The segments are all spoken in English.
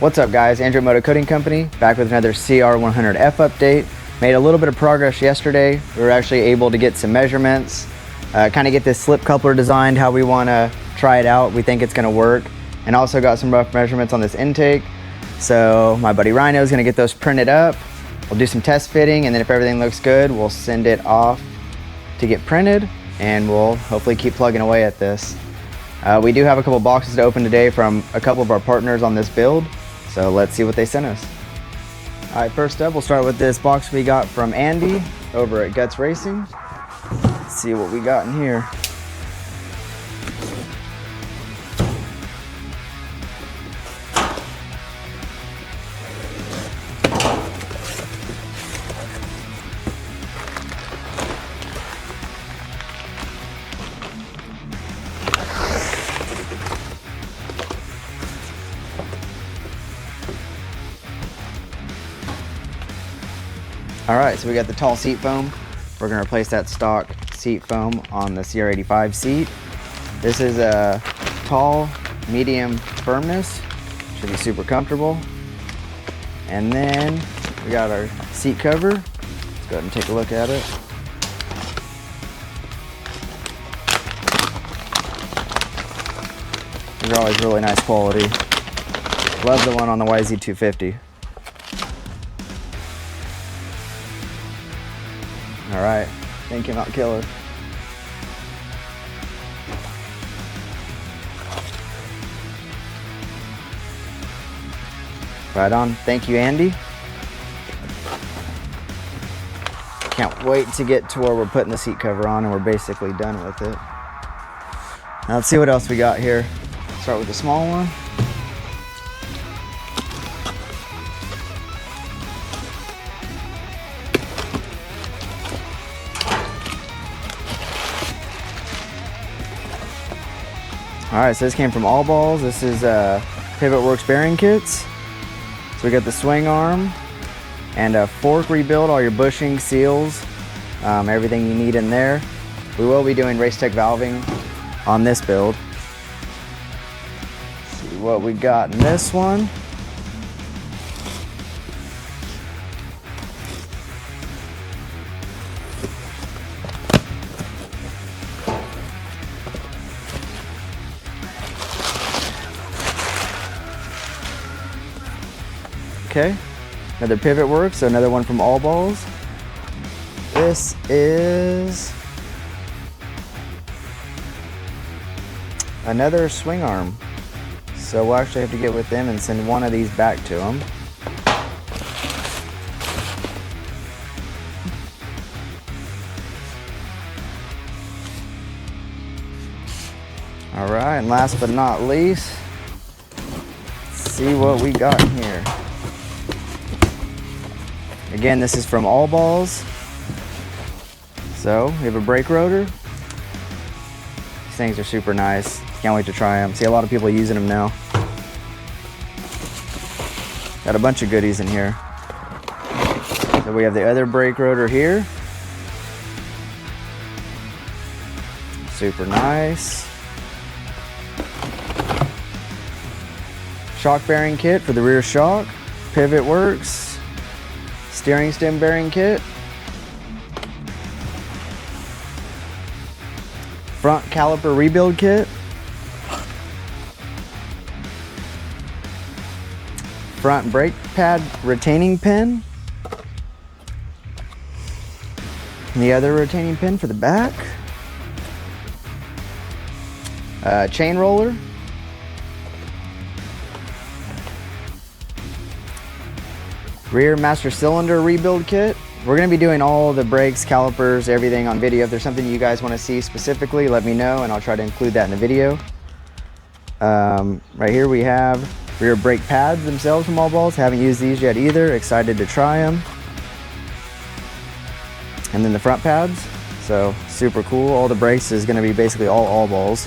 What's up guys, Andrew at MotoCoatingCompany, back with another CR100F update. Made a little bit of progress yesterday. We were actually able to get some measurements, kind of get this slip coupler designed how we want to try it out. We think it's going to work. And also got some rough measurements on this intake. So my buddy Rhino is going to get those printed up. We'll do some test fitting, and then if everything looks good, we'll send it off to get printed, and we'll hopefully keep plugging away at this. We do have a couple boxes to open today from a couple of our partners on this build. So let's see what they sent us. All right, first up, we'll start with this box we got from Andy over at Guts Racing. Let's see what we got in here. All right, so we got the tall seat foam. We're gonna replace that stock seat foam on the CR85 seat. This is a tall, medium firmness. Should be super comfortable. And then we got our seat cover. Let's go ahead and take a look at it. These are always really nice quality. Love the one on the YZ250. All right, thing came out killer. Right on, thank you, Andy. Can't wait to get to where we're putting the seat cover on and we're basically done with it. Now let's see what else we got here. Start with the small one. All right, so this came from Allballs. This is Pivot Works bearing kits. So we got the swing arm and a fork rebuild, all your bushing, seals, everything you need in there. We will be doing race tech valving on this build. Let's see what we got in this one. Okay, another Pivot Works, so another one from Allballs. This is another swing arm. So we'll actually have to get with them and send one of these back to them. All right, and last but not least, see what we got in here. Again, this is from Allballs. So we have a brake rotor. These things are super nice. Can't wait to try them. See a lot of people using them now. Got a bunch of goodies in here. So we have the other brake rotor here. Super nice. Shock bearing kit for the rear shock. Pivot Works. Steering stem bearing kit. Front caliper rebuild kit. Front brake pad retaining pin. And the other retaining pin for the back. Chain roller. Rear master cylinder rebuild kit. We're going to be doing all the brakes, calipers, everything on video. If there's something you guys want to see specifically, let me know and I'll try to include that in the video. Right here we have rear brake pads themselves from Allballs. Haven't used these yet either. Excited to try them. And then the front pads. So super cool. All the brakes is going to be basically all Allballs.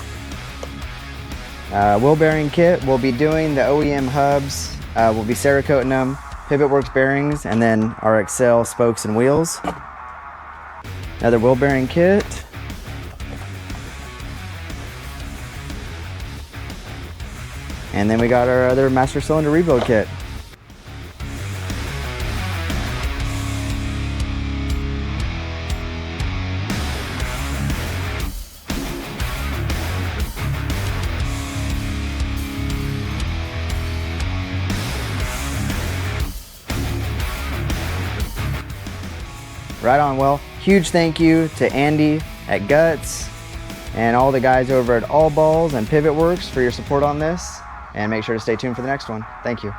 Wheel bearing kit. We'll be doing the OEM hubs. We'll be Cerakoting them. Pivot Works bearings, and then our Excel spokes and wheels. Another wheel bearing kit. And then we got our other master cylinder rebuild kit. Right on. Well, huge thank you to Andy at Guts and all the guys over at Allballs and Pivot Works for your support on this, and make sure to stay tuned for the next one. Thank you.